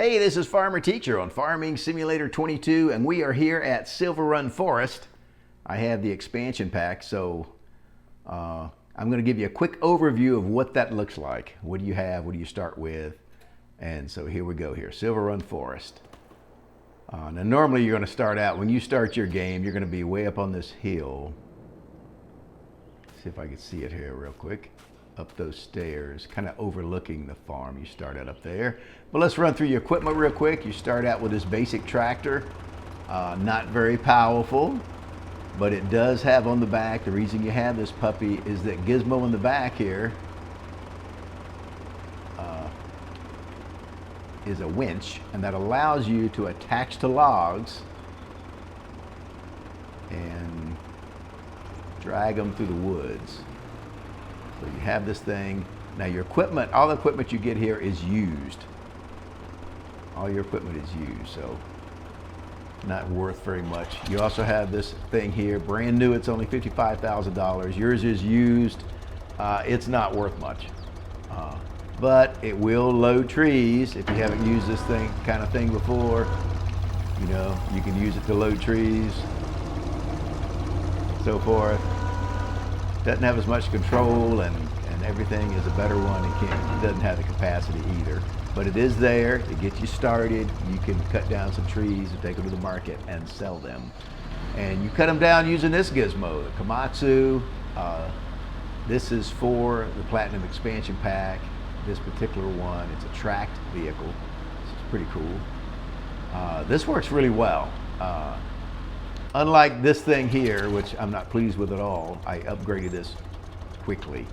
Hey, this is Farmer Teacher on Farming Simulator 22, and we are here at Silverrun Forest. I have the expansion pack, so I'm going to give you a quick overview of what that looks like. What do you have? What do you start with? And so here we go here, Silverrun Forest. Now normally you're going to start out, when you start your game, you're going to be way up on this hill. Let's see if I can see it here real quick. Up those stairs, kind of overlooking the farm. You start out up there. But let's run through your equipment real quick. You start out with this basic tractor. Not very powerful, but it does have on the back, the reason you have this puppy is that gizmo in the back here is a winch, and that allows you to attach to logs and drag them through the woods. So you have this thing. Now your equipment, all the equipment you get here is used. All your equipment is used, so not worth very much. You also have this thing here, brand new, it's only $55,000. Yours is used, it's not worth much. But it will load trees. If you haven't used this kind of thing before, you know, you can use it to load trees, so forth. Doesn't have as much control, and everything is a better one. It doesn't have the capacity either, but it is there to get you started. You can cut down some trees and take them to the market and sell them. And you cut them down using this gizmo, the Komatsu. This is for the Platinum Expansion Pack. This particular one, it's a tracked vehicle. This is pretty cool. This works really well. Unlike this thing here, which I'm not pleased with at all, I upgraded this quickly.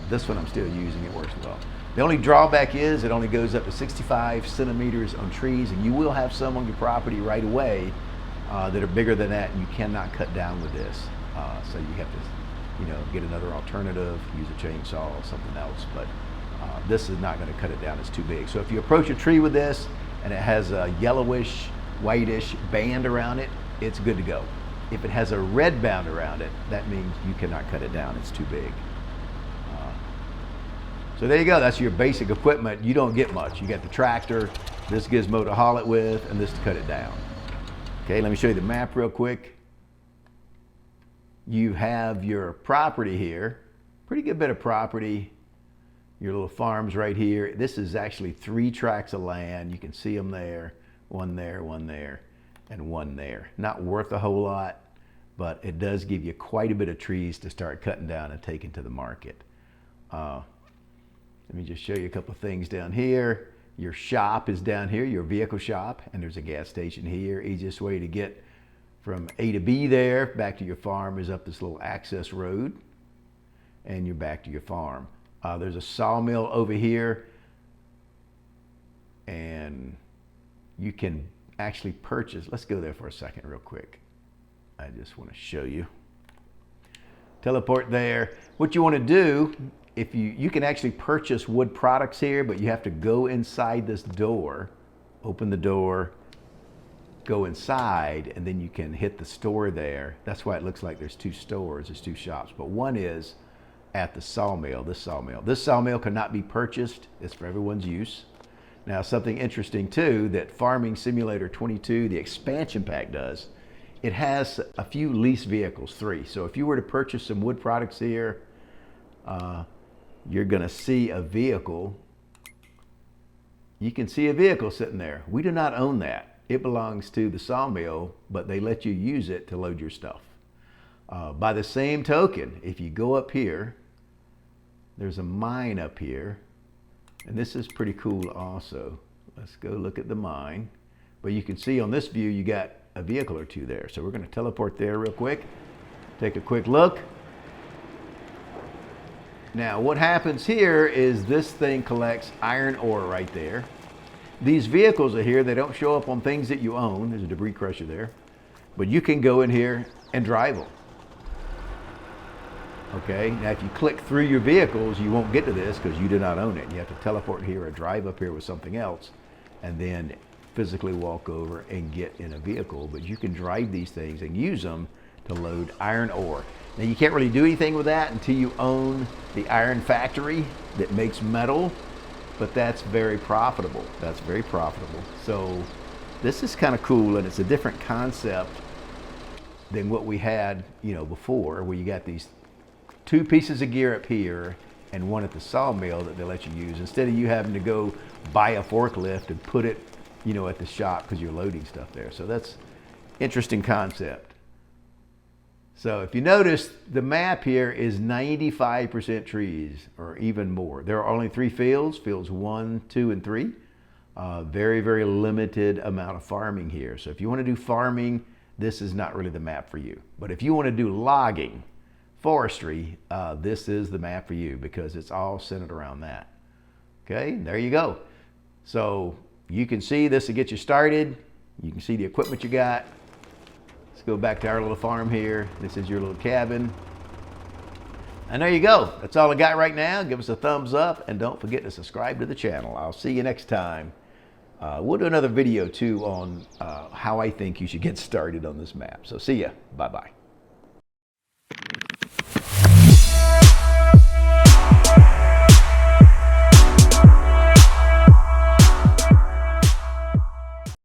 This one I'm still using, it works well. The only drawback is it only goes up to 65 centimeters on trees, and you will have some on your property right away that are bigger than that, and you cannot cut down with this. So you have to, get another alternative, use a chainsaw or something else, but this is not going to cut it down, it's too big. So if you approach a tree with this and it has a yellowish, whitish band around it, it's good to go. If it has a red band around it, that means you cannot cut it down, it's too big. So there you go, that's your basic equipment. You don't get much. You got the tractor, this gizmo to haul it with, and this to cut it down. Okay, let me show you the map real quick. You have your property here, pretty good bit of property. Your little farms right here. This is actually 3 tracts of land. You can see them there, one there, and one there. Not worth a whole lot, but it does give you quite a bit of trees to start cutting down and taking to the market. Let me just show you a couple of things down here. Your shop is down here, your vehicle shop, and there's a gas station here. Easiest way to get from A to B there, back to your farm, is up this little access road, and you're back to your farm. There's a sawmill over here, and you can actually purchase, let's go there for a second real quick. I just want to show you. Teleport there. What you want to do, if you can actually purchase wood products here, but you have to go inside this door, open the door, go inside, and then you can hit the store there. That's why it looks like there's 2 stores, there's 2 shops, but one is at the sawmill, this sawmill. This sawmill cannot be purchased, it's for everyone's use. Now something interesting too, that Farming Simulator 22, the expansion pack does, it has a few lease vehicles, 3. So if you were to purchase some wood products here, you're gonna see a vehicle. You can see a vehicle sitting there. We do not own that. It belongs to the sawmill, but they let you use it to load your stuff. By the same token, if you go up here, there's a mine up here, and this is pretty cool also. Let's go look at the mine. But you can see on this view, you got a vehicle or 2 there. So we're gonna teleport there real quick, take a quick look. Now what happens here is this thing collects iron ore right there. These vehicles are here, they don't show up on things that you own. There's a debris crusher there. But you can go in here and drive them. Okay, now if you click through your vehicles, you won't get to this because you do not own it. You have to teleport here or drive up here with something else and then physically walk over and get in a vehicle. But you can drive these things and use them to load iron ore. Now you can't really do anything with that until you own the iron factory that makes metal. but that's very profitable. That's very profitable. So this is kind of cool, and it's a different concept than what we had, you know, before, where you got these two pieces of gear up here and one at the sawmill that they let you use, instead of you having to go buy a forklift and put it, you know, at the shop because you're loading stuff there. So that's interesting concept. So if you notice, the map here is 95% trees, or even more. There are only 3 fields, fields 1, 2, and 3. Very, very limited amount of farming here. So if you want to do farming, this is not really the map for you. But if you want to do logging, forestry, this is the map for you, because it's all centered around that. Okay, there you go. So you can see this to get you started. You can see the equipment you got. Let's go back to our little farm here. This is your little cabin. And there you go. That's all I got right now. Give us a thumbs up, and don't forget to subscribe to the channel. I'll see you next time. We'll do another video too on how I think you should get started on this map. So see ya. Bye-bye.